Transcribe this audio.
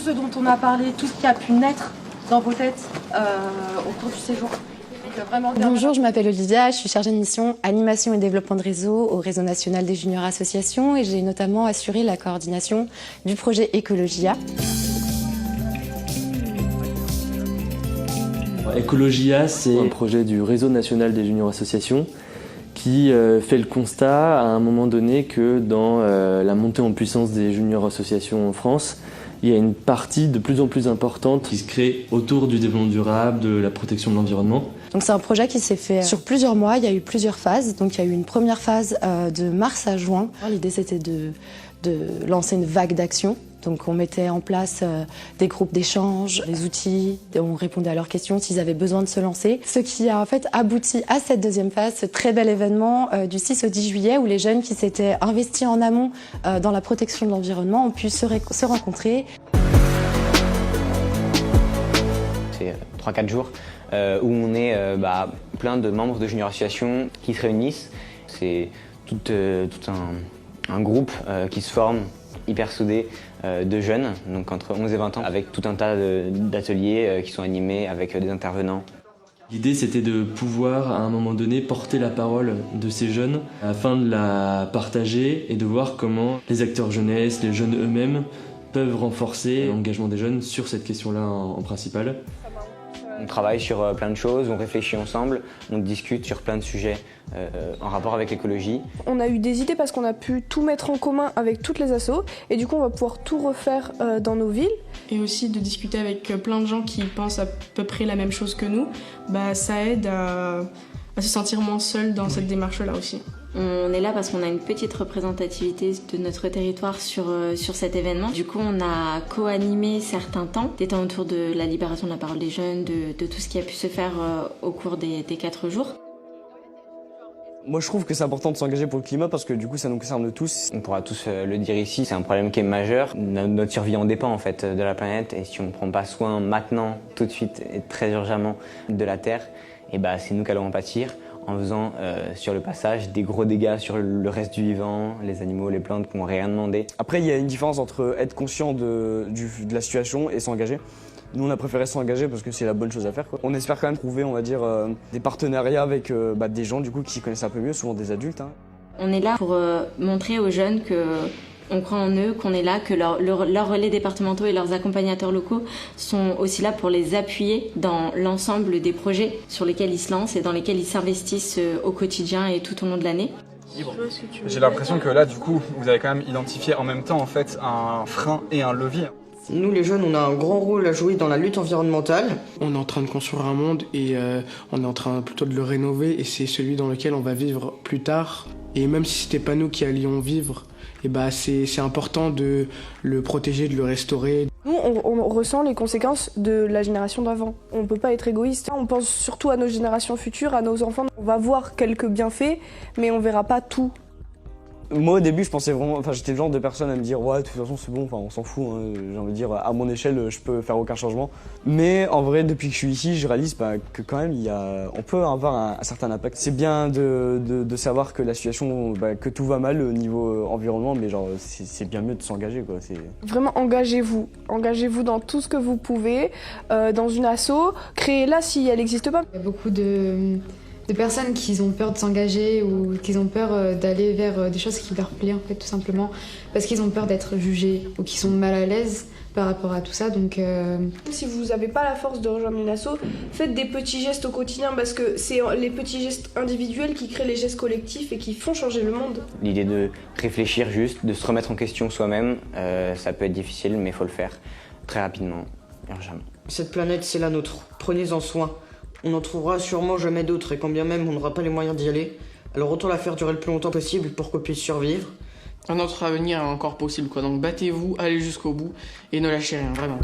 ce dont on a parlé, tout ce qui a pu naître dans vos têtes au cours du séjour. Bonjour, je m'appelle Olivia, je suis chargée de mission animation et développement de réseau au Réseau national des juniors associations et j'ai notamment assuré la coordination du projet Ecologia. Ecologia, c'est un projet du Réseau national des juniors associations qui fait le constat à un moment donné que dans la montée en puissance des juniors associations en France, il y a une partie de plus en plus importante qui se crée autour du développement durable, de la protection de l'environnement. Donc c'est un projet qui s'est fait sur plusieurs mois, il y a eu plusieurs phases. Donc il y a eu une première phase de mars à juin. L'idée c'était de lancer une vague d'action. Donc on mettait en place des groupes d'échange, des outils, on répondait à leurs questions s'ils avaient besoin de se lancer. Ce qui a en fait abouti à cette deuxième phase, ce très bel événement du 6 au 10 juillet où les jeunes qui s'étaient investis en amont dans la protection de l'environnement ont pu se rencontrer. C'est 3-4 jours où on est plein de membres de junior associations qui se réunissent. C'est tout un groupe qui se forme, hyper soudé, de jeunes, donc entre 11 et 20 ans, avec tout un tas d'ateliers qui sont animés avec des intervenants. L'idée, c'était de pouvoir, à un moment donné, porter la parole de ces jeunes afin de la partager et de voir comment les acteurs jeunesse, les jeunes eux-mêmes, peuvent renforcer l'engagement des jeunes sur cette question-là en principal. On travaille sur plein de choses, on réfléchit ensemble, on discute sur plein de sujets en rapport avec l'écologie. On a eu des idées parce qu'on a pu tout mettre en commun avec toutes les assos et du coup on va pouvoir tout refaire dans nos villes. Et aussi de discuter avec plein de gens qui pensent à peu près la même chose que nous, ça aide à se sentir moins seul dans cette démarche-là aussi. On est là parce qu'on a une petite représentativité de notre territoire sur cet événement. Du coup, on a co-animé certains temps, des temps autour de la libération de la parole des jeunes, de tout ce qui a pu se faire au cours des 4 jours. Moi je trouve que c'est important de s'engager pour le climat parce que du coup ça nous concerne tous. On pourra tous le dire ici, c'est un problème qui est majeur. Notre survie en dépend en fait de la planète et si on ne prend pas soin maintenant, tout de suite et très urgemment de la Terre, c'est nous qui allons en pâtir en faisant sur le passage des gros dégâts sur le reste du vivant, les animaux, les plantes qui n'ont rien demandé. Après il y a une différence entre être conscient de la situation et s'engager. Nous on a préféré s'engager parce que c'est la bonne chose à faire, quoi. On espère quand même trouver, on va dire, des partenariats avec des gens du coup qui connaissent un peu mieux, souvent des adultes. On est là pour montrer aux jeunes qu'on croit en eux, qu'on est là, que leurs relais départementaux et leurs accompagnateurs locaux sont aussi là pour les appuyer dans l'ensemble des projets sur lesquels ils se lancent et dans lesquels ils s'investissent au quotidien et tout au long de l'année. J'ai l'impression que là, du coup, vous avez quand même identifié en même temps en fait un frein et un levier. Nous les jeunes, on a un grand rôle à jouer dans la lutte environnementale. On est en train de construire un monde et on est en train plutôt de le rénover et c'est celui dans lequel on va vivre plus tard. Et même si c'était pas nous qui allions vivre, c'est important de le protéger, de le restaurer. Nous, on ressent les conséquences de la génération d'avant. On ne peut pas être égoïste. On pense surtout à nos générations futures, à nos enfants. On va voir quelques bienfaits, mais on verra pas tout. Moi au début je pensais vraiment, j'étais le genre de personne à me dire ouais de toute façon c'est bon, on s'en fout, j'ai envie de dire à mon échelle je peux faire aucun changement. Mais en vrai depuis que je suis ici je réalise que quand même on peut avoir un certain impact. C'est bien de savoir que la situation, que tout va mal au niveau environnement, mais c'est bien mieux de s'engager quoi. Vraiment engagez-vous dans tout ce que vous pouvez, dans une asso, créez-la si elle n'existe pas. Il y a beaucoup de personnes qui ont peur de s'engager ou qui ont peur d'aller vers des choses qui leur plaisent en fait tout simplement parce qu'ils ont peur d'être jugés ou qu'ils sont mal à l'aise par rapport à tout ça. Donc si vous n'avez pas la force de rejoindre une asso, faites des petits gestes au quotidien parce que c'est les petits gestes individuels qui créent les gestes collectifs et qui font changer le monde. L'idée de réfléchir juste, de se remettre en question soi-même, ça peut être difficile mais il faut le faire très rapidement, urgemment. Cette planète c'est la nôtre, prenez-en soin. On en trouvera sûrement jamais d'autres et quand bien même on n'aura pas les moyens d'y aller, alors autant la faire durer le plus longtemps possible pour qu'on puisse survivre. Notre avenir est encore possible, donc battez-vous, allez jusqu'au bout et ne lâchez rien, vraiment.